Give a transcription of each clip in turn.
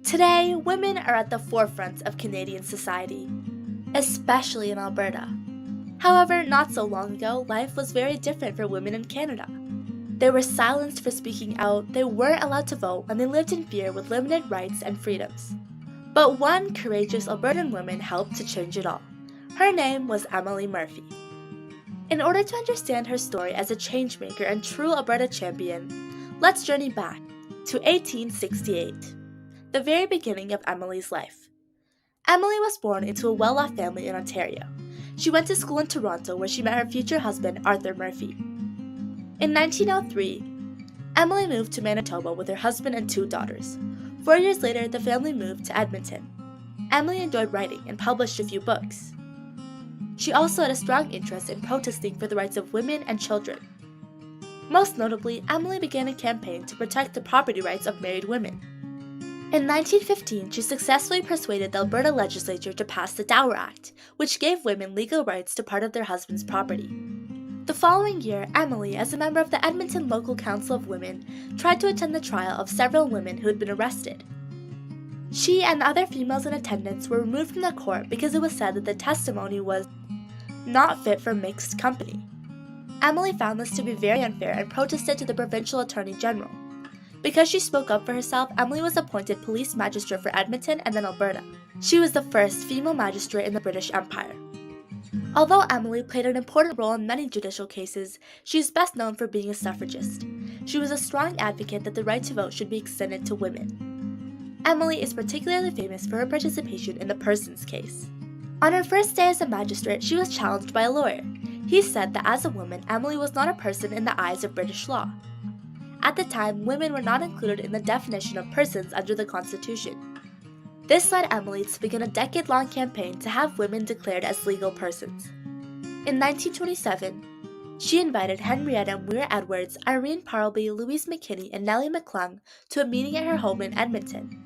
Today, women are at the forefront of Canadian society, especially in Alberta. However, not so long ago, life was very different for women in Canada. They were silenced for speaking out, they weren't allowed to vote, and they lived in fear with limited rights and freedoms. But one courageous Albertan woman helped to change it all. Her name was Emily Murphy. In order to understand her story as a changemaker and true Alberta champion, let's journey back to 1868, the very beginning of Emily's life. Emily was born into a well-off family in Ontario. She went to school in Toronto where she met her future husband, Arthur Murphy. In 1903, Emily moved to Manitoba with her husband and 2 daughters. 4 years later, the family moved to Edmonton. Emily enjoyed writing and published a few books. She also had a strong interest in protesting for the rights of women and children. Most notably, Emily began a campaign to protect the property rights of married women. In 1915, she successfully persuaded the Alberta legislature to pass the Dower Act, which gave women legal rights to part of their husband's property. The following year, Emily, as a member of the Edmonton Local Council of Women, tried to attend the trial of several women who had been arrested. She and the other females in attendance were removed from the court because it was said that the testimony was not fit for mixed company. Emily found this to be very unfair and protested to the provincial attorney general. Because she spoke up for herself, Emily was appointed police magistrate for Edmonton and then Alberta. She was the first female magistrate in the British Empire. Although Emily played an important role in many judicial cases, she is best known for being a suffragist. She was a strong advocate that the right to vote should be extended to women. Emily is particularly famous for her participation in the Persons case. On her first day as a magistrate, she was challenged by a lawyer. He said that as a woman, Emily was not a person in the eyes of British law. At the time, women were not included in the definition of persons under the Constitution. This led Emily to begin a decade-long campaign to have women declared as legal persons. In 1927, she invited Henrietta Muir Edwards, Irene Parlby, Louise McKinney, and Nellie McClung to a meeting at her home in Edmonton.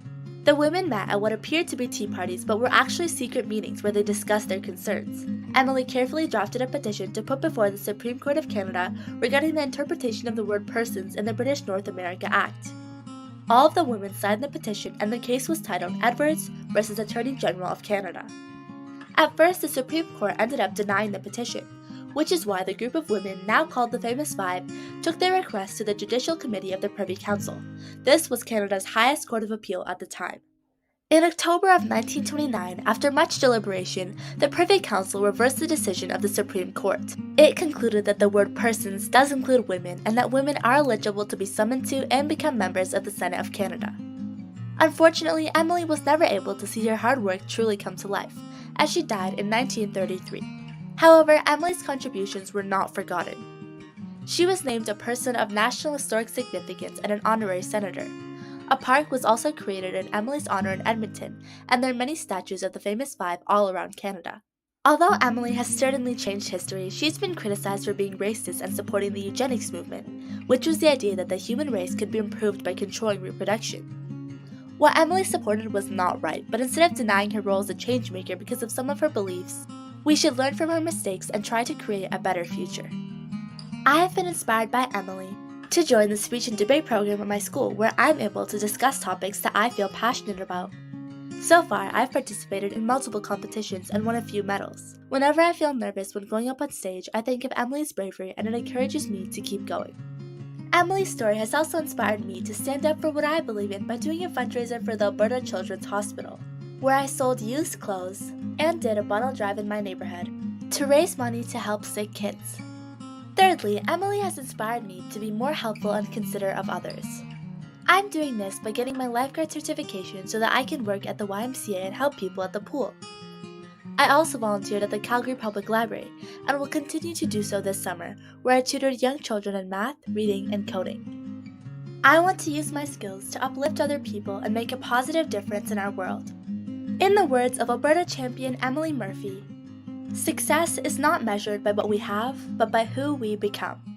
The women met at what appeared to be tea parties but were actually secret meetings where they discussed their concerns. Emily carefully drafted a petition to put before the Supreme Court of Canada regarding the interpretation of the word persons in the British North America Act. All of the women signed the petition and the case was titled Edwards v. Attorney General of Canada. At first, the Supreme Court ended up denying the petition, which is why the group of women, now called the Famous Five, took their request to the Judicial Committee of the Privy Council. This was Canada's highest court of appeal at the time. In October of 1929, after much deliberation, the Privy Council reversed the decision of the Supreme Court. It concluded that the word persons does include women and that women are eligible to be summoned to and become members of the Senate of Canada. Unfortunately, Emily was never able to see her hard work truly come to life, as she died in 1933. However, Emily's contributions were not forgotten. She was named a Person of National Historic Significance and an honorary senator. A park was also created in Emily's honor in Edmonton, and there are many statues of the Famous Five all around Canada. Although Emily has certainly changed history, she's been criticized for being racist and supporting the eugenics movement, which was the idea that the human race could be improved by controlling reproduction. What Emily supported was not right, but instead of denying her role as a changemaker because of some of her beliefs, we should learn from her mistakes and try to create a better future. I have been inspired by Emily to join the speech and debate program at my school, where I'm able to discuss topics that I feel passionate about. So far, I've participated in multiple competitions and won a few medals. Whenever I feel nervous when going up on stage, I think of Emily's bravery and it encourages me to keep going. Emily's story has also inspired me to stand up for what I believe in by doing a fundraiser for the Alberta Children's Hospital, where I sold used clothes and did a bottle drive in my neighborhood to raise money to help sick kids. Thirdly, Emily has inspired me to be more helpful and considerate of others. I'm doing this by getting my lifeguard certification so that I can work at the YMCA and help people at the pool. I also volunteered at the Calgary Public Library and will continue to do so this summer, where I tutored young children in math, reading, and coding. I want to use my skills to uplift other people and make a positive difference in our world. In the words of Alberta champion Emily Murphy, "Success is not measured by what we have, but by who we become."